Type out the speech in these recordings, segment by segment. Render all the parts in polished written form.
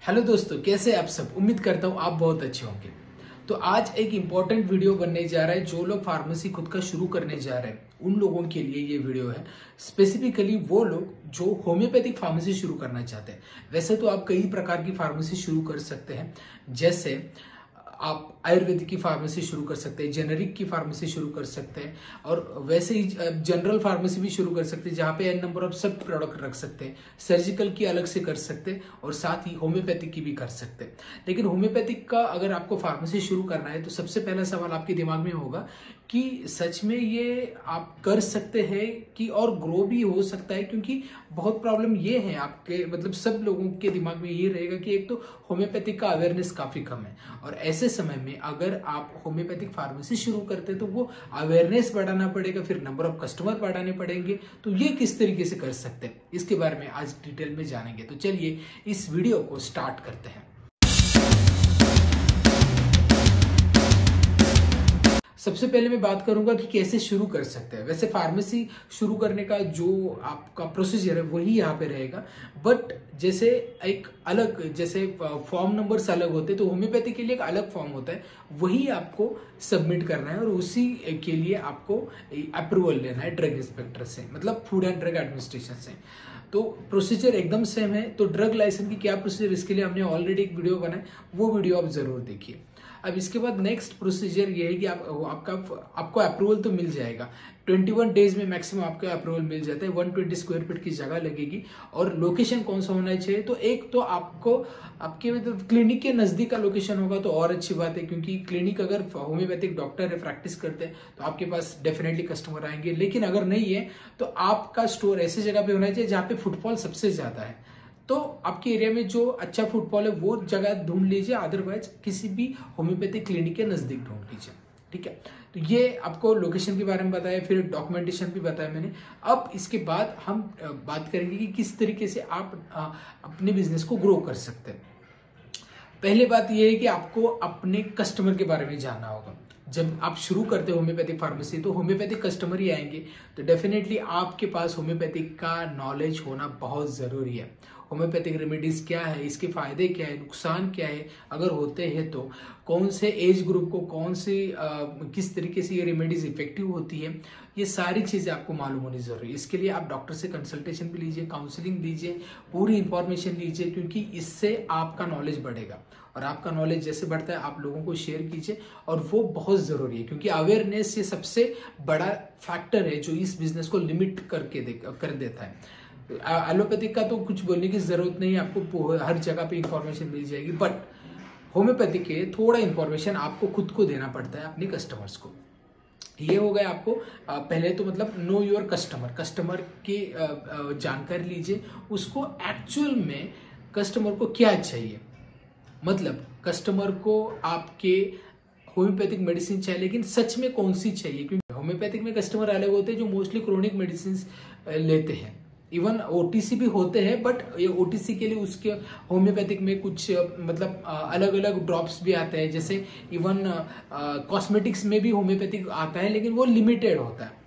Hello दोस्तों, कैसे आप सब। उम्मीद करता हूँ आप बहुत अच्छे होंगे। तो आज एक इम्पोर्टेंट वीडियो बनने जा रहा है। जो लोग फार्मेसी खुद का शुरू करने जा रहे हैं उन लोगों के लिए ये वीडियो है। स्पेसिफिकली वो लोग जो होम्योपैथिक फार्मेसी शुरू करना चाहते हैं। वैसे तो आप कई प्रकार की फार्मेसी शुरू कर सकते हैं, जैसे आप आयुर्वेदिक की फार्मेसी शुरू कर सकते हैं, जेनरिक की फार्मेसी शुरू कर सकते हैं, और वैसे ही जनरल फार्मेसी भी शुरू कर सकते हैं जहाँ पे एन नंबर ऑफ सब प्रोडक्ट रख सकते हैं। सर्जिकल की अलग से कर सकते हैं और साथ ही होम्योपैथिक की भी कर सकते हैं। लेकिन होम्योपैथिक का अगर आपको फार्मेसी शुरू करना है तो सबसे पहला सवाल आपके दिमाग में होगा कि सच में ये आप कर सकते हैं कि और ग्रो भी हो सकता है। क्योंकि बहुत प्रॉब्लम ये है आपके मतलब सब लोगों के दिमाग में ये रहेगा कि एक तो होम्योपैथिक का अवेयरनेस काफी कम है, और ऐसे समय में अगर आप होम्योपैथिक फार्मेसी शुरू करते हैं तो वो अवेयरनेस बढ़ाना पड़ेगा, फिर नंबर ऑफ कस्टमर बढ़ाने पड़ेंगे। तो ये किस तरीके से कर सकते हैं इसके बारे में आज डिटेल में जानेंगे। तो चलिए इस वीडियो को स्टार्ट करते हैं। सबसे पहले मैं बात करूंगा कि कैसे शुरू कर सकते हैं। वैसे फार्मेसी शुरू करने का जो आपका प्रोसीजर है वही यहाँ पे रहेगा, बट जैसे एक अलग जैसे फॉर्म नंबर्स अलग होते हैं तो होम्योपैथी के लिए एक अलग फॉर्म होता है, वही आपको सबमिट करना है और उसी के लिए आपको अप्रूवल लेना है ड्रग इंस्पेक्टर से, मतलब फूड एंड ड्रग एडमिनिस्ट्रेशन से। तो प्रोसीजर एकदम सेम है। तो ड्रग लाइसेंस की क्या प्रोसीजर, इसके लिए हमने ऑलरेडी एक वीडियो बनाया, वो वीडियो आप जरूर देखिए। अब इसके बाद नेक्स्ट प्रोसीजर ये है कि आपको अप्रूवल तो मिल जाएगा 21 डेज में मैक्सिमम आपको अप्रूवल मिल जाता है। 120 स्क्वायर फीट की जगह लगेगी और लोकेशन कौन सा होना चाहिए, तो एक तो आपको आपके मतलब क्लिनिक के नजदीक का लोकेशन होगा तो और अच्छी बात है, क्योंकि क्लिनिक अगर होम्योपैथिक डॉक्टर है प्रैक्टिस करते हैं तो आपके पास डेफिनेटली कस्टमर आएंगे। लेकिन अगर नहीं है तो आपका स्टोर ऐसी जगह पे होना चाहिए जहाँ पे फुटफॉल सबसे ज्यादा है। तो आपके एरिया में जो अच्छा फुटफॉल है वो जगह ढूंढ लीजिए, अदरवाइज किसी भी होम्योपैथिक क्लिनिक के नजदीक ढूंढ लीजिए। ठीक है, तो ये आपको लोकेशन के बारे में बताया, फिर डॉक्यूमेंटेशन भी बताया मैंने। अब इसके बाद हम बात करेंगे कि किस तरीके से आप अपने बिजनेस को ग्रो कर सकते हैं। पहले बात यह है कि आपको अपने कस्टमर के बारे में जानना होगा। जब आप शुरू करते हो होम्योपैथिक फार्मेसी तो होम्योपैथिक कस्टमर ही आएंगे, तो डेफिनेटली आपके पास होम्योपैथिक का नॉलेज होना बहुत जरूरी है। होम्योपैथिक रेमेडीज क्या है, इसके फायदे क्या है, नुकसान क्या है, अगर होते हैं तो कौन से एज ग्रुप को कौन सी किस तरीके से ये रेमेडीज इफेक्टिव होती है, ये सारी चीजें आपको मालूम होनी जरूरी है। इसके लिए आप डॉक्टर से कंसल्टेशन भी लीजिए, काउंसलिंग लीजिए, पूरी इंफॉर्मेशन लीजिए, क्योंकि इससे आपका नॉलेज बढ़ेगा। और आपका नॉलेज जैसे बढ़ता है आप लोगों को शेयर कीजिए, और वो बहुत जरूरी है क्योंकि अवेयरनेस ये सबसे बड़ा फैक्टर है जो इस बिजनेस को लिमिट कर देता है। एलोपैथिक का तो कुछ बोलने की जरूरत नहीं है, आपको हर जगह पे इंफॉर्मेशन मिल जाएगी, बट होम्योपैथिक के थोड़ा इंफॉर्मेशन आपको खुद को देना पड़ता है अपने कस्टमर्स को। ये हो गया आपको पहले तो मतलब नो योर कस्टमर की जानकारी लीजिए, उसको एक्चुअल में कस्टमर को क्या चाहिए, मतलब कस्टमर को आपके होम्योपैथिक मेडिसिन चाहिए लेकिन सच में कौन सी चाहिए। क्योंकि होम्योपैथिक में कस्टमर अलग होते हैं जो मोस्टली क्रोनिक मेडिसिन लेते हैं, इवन ओटीसी भी होते हैं, बट ये ओटीसी के लिए उसके होम्योपैथिक में कुछ मतलब अलग अलग ड्रॉप्स भी आते हैं, जैसे इवन कॉस्मेटिक्स में भी होम्योपैथिक आता है लेकिन वो लिमिटेड होता है।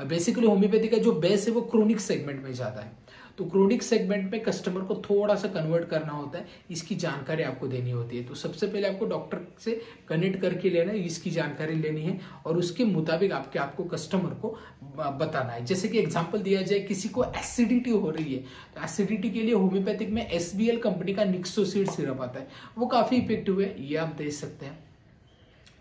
बेसिकली होम्योपैथिक का जो बेस है वो क्रोनिक सेगमेंट में जाता है, तो क्रोनिक सेगमेंट में कस्टमर को थोड़ा सा कन्वर्ट करना होता है, इसकी जानकारी आपको देनी होती है। तो सबसे पहले आपको डॉक्टर से कनेक्ट करके लेना है, इसकी जानकारी लेनी है और उसके मुताबिक आपको कस्टमर को बताना है। जैसे कि एग्जांपल दिया जाए, किसी को एसिडिटी हो रही है तो एसिडिटी के लिए होम्योपैथिक में एसबीएल कंपनी का निक्सोसिड सिरप आता है, वो काफी इफेक्टिव है, ये आप दे सकते हैं।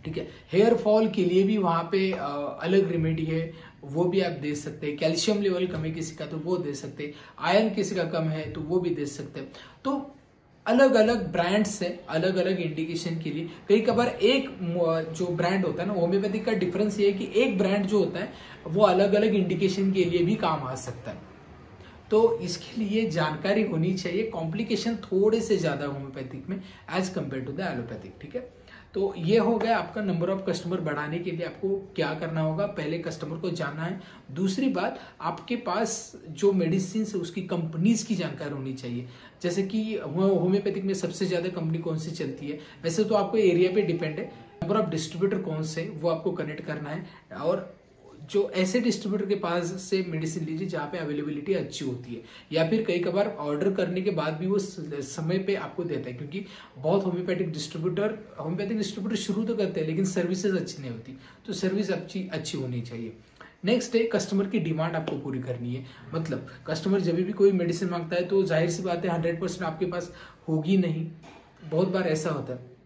ठीक है, हेयर फॉल के लिए भी वहां पे अलग रेमेडी है, वो भी आप दे सकते हैं। कैल्शियम लेवल कम है किसी का तो वो दे सकते हैं, आयरन किसी का कम है तो वो भी दे सकते हैं। तो अलग अलग ब्रांड्स है, अलग अलग इंडिकेशन के लिए। कई कबार एक जो ब्रांड होता है ना, होम्योपैथिक का डिफरेंस ये है कि एक ब्रांड जो होता है वो अलग अलग इंडिकेशन के लिए भी काम आ सकता है। तो इसके लिए जानकारी होनी चाहिए। कॉम्प्लिकेशन थोड़े से ज्यादा होम्योपैथिक में as compare to the allopathic. ठीक है, तो ये हो गया आपका नंबर ऑफ कस्टमर बढ़ाने के लिए आपको क्या करना होगा, पहले कस्टमर को जानना है। दूसरी बात, आपके पास जो मेडिसिन है उसकी कंपनीज की जानकारी होनी चाहिए। जैसे कि होम्योपैथिक में सबसे ज्यादा कंपनी कौन सी चलती है, वैसे तो आपको एरिया पे डिपेंड है, नंबर ऑफ डिस्ट्रीब्यूटर कौन से वो आपको कनेक्ट करना है, और जो ऐसे डिस्ट्रीब्यूटर के पास से मेडिसिन लीजिए जहाँ पे अवेलेबिलिटी अच्छी होती है, या फिर कई कबार ऑर्डर करने के बाद भी वो समय पे आपको देता है, क्योंकि बहुत होम्योपैथिक डिस्ट्रीब्यूटर शुरू तो करते हैं लेकिन सर्विसेज अच्छी नहीं होती, तो सर्विस अच्छी होनी चाहिए। नेक्स्ट है कस्टमर की डिमांड आपको पूरी करनी है। मतलब कस्टमर जब भी कोई मेडिसिन मांगता है तो जाहिर सी बात है 100% आपके पास होगी नहीं, बहुत बार ऐसा होता है।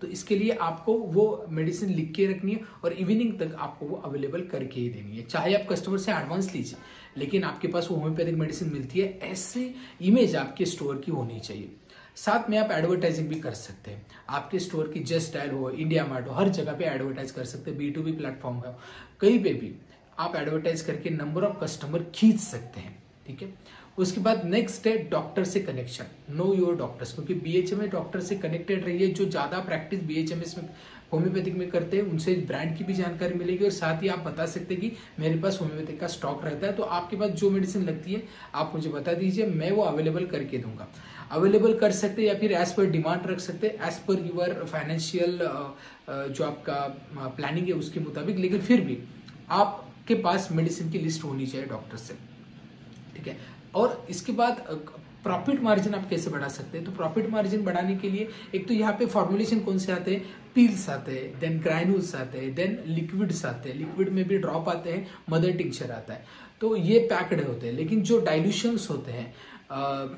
तो इसके लिए आपको वो मेडिसिन लिख के रखनी है और इवनिंग तक आपको वो अवेलेबल करके ही देनी है। चाहे आप कस्टमर से एडवांस लीजिए लेकिन आपके पास वो होम्योपैथिक मेडिसिन मिलती है, ऐसे इमेज आपके स्टोर की होनी चाहिए। साथ में आप एडवर्टाइजिंग भी कर सकते हैं। आपके स्टोर की जस्ट डायल हो, इंडिया मार्ट हो, हर जगह पे एडवर्टाइज कर सकते हैं। B2B प्लेटफॉर्म है, कहीं पे भी आप एडवर्टाइज करके नंबर ऑफ कस्टमर खींच सकते हैं। ठीक है, उसके बाद नेक्स्ट है डॉक्टर से कनेक्शन। नो योर डॉक्टर्स, क्योंकि BHMS डॉक्टर से कनेक्टेड रहिए। जो ज्यादा प्रैक्टिस BHMS में होम्योपैथिक में करते हैं उनसे ब्रांड की भी जानकारी मिलेगी और साथ ही आप बता सकते हैं कि मेरे पास होम्योपैथिक का स्टॉक रहता है, तो आपके पास जो मेडिसिन लगती है आप मुझे बता दीजिए, मैं वो अवेलेबल करके दूंगा। अवेलेबल कर सकते हैं या फिर एज पर डिमांड रख सकते हैं, एज पर यूर फाइनेंशियल जो आपका प्लानिंग है उसके मुताबिक, लेकिन फिर भी आपके पास मेडिसिन की लिस्ट होनी चाहिए डॉक्टर से। ठीक है, और इसके बाद प्रॉफिट मार्जिन आप कैसे बढ़ा सकते हैं? तो प्रॉफिट मार्जिन बढ़ाने के लिए एक तो यहाँ पे फॉर्मुलेशन कौन से आते हैं, पील्स आते हैं, देन ग्रैन्यूल्स आते हैं, देन लिक्विड्स आते हैं, लिक्विड में भी ड्रॉप आते हैं, मदर टिंक्चर आता है, तो ये पैक्ड होते हैं। लेकिन जो डाइल्यूशंस होते हैं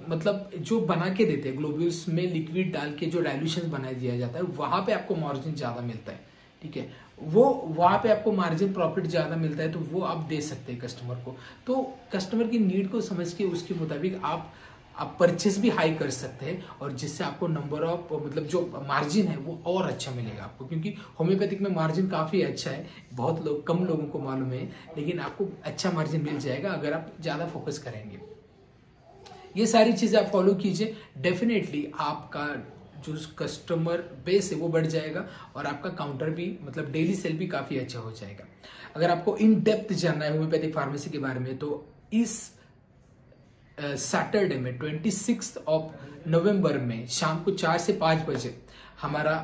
मतलब जो बना के देते हैं ग्लोब्यूल्स में लिक्विड डाल के जो डाइल्यूशन बना दिया जाता है, वहां पे आपको मार्जिन ज्यादा मिलता है। ठीक है, वो वहां पे आपको मार्जिन प्रॉफिट ज्यादा मिलता है, तो वो आप दे सकते हैं कस्टमर को। तो कस्टमर की नीड को समझ के उसके मुताबिक आप परचेस भी हाई कर सकते हैं, और जिससे आपको नंबर ऑफ मतलब जो मार्जिन है वो और अच्छा मिलेगा आपको, क्योंकि होम्योपैथिक में मार्जिन काफी अच्छा है। बहुत कम लोगों को मालूम है, लेकिन आपको अच्छा मार्जिन मिल जाएगा अगर आप ज्यादा फोकस करेंगे। ये सारी चीजें आप फॉलो कीजिए, डेफिनेटली आपका जो कस्टमर बेस है वो बढ़ जाएगा और आपका काउंटर भी मतलब डेली सेल भी काफी अच्छा हो जाएगा। अगर आपको इन डेप्थ जानना है होम्योपैथिक फार्मेसी के बारे में, तो इस सैटरडे में 26 नवंबर में शाम को 4 से 5 बजे हमारा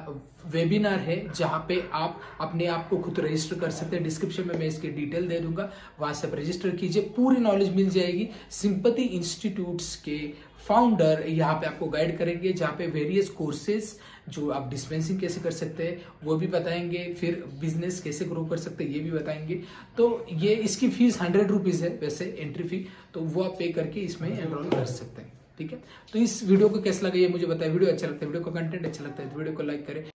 वेबिनार है, जहां पे आप अपने आप को खुद रजिस्टर कर सकते हैं। डिस्क्रिप्शन में मैं इसके डिटेल दे दूंगा, वहां से आप रजिस्टर कीजिए, पूरी नॉलेज मिल जाएगी। सिंपैथी इंस्टीट्यूट्स के फाउंडर यहाँ पे आपको गाइड करेंगे, जहाँ पे वेरियस कोर्सेज जो आप डिस्पेंसिंग कैसे कर सकते हैं वो भी बताएंगे, फिर बिजनेस कैसे ग्रो कर सकते हैं ये भी बताएंगे। तो ये इसकी फीस 100 रुपीज है वैसे एंट्री फी, तो वो आप पे करके इसमें एनरोल कर सकते हैं। ठीक है, तो इस वीडियो को कैसा लगा ये मुझे बताएं। वीडियो अच्छा लगता है, वीडियो का कंटेंट अच्छा लगता है तो वीडियो को लाइक करें।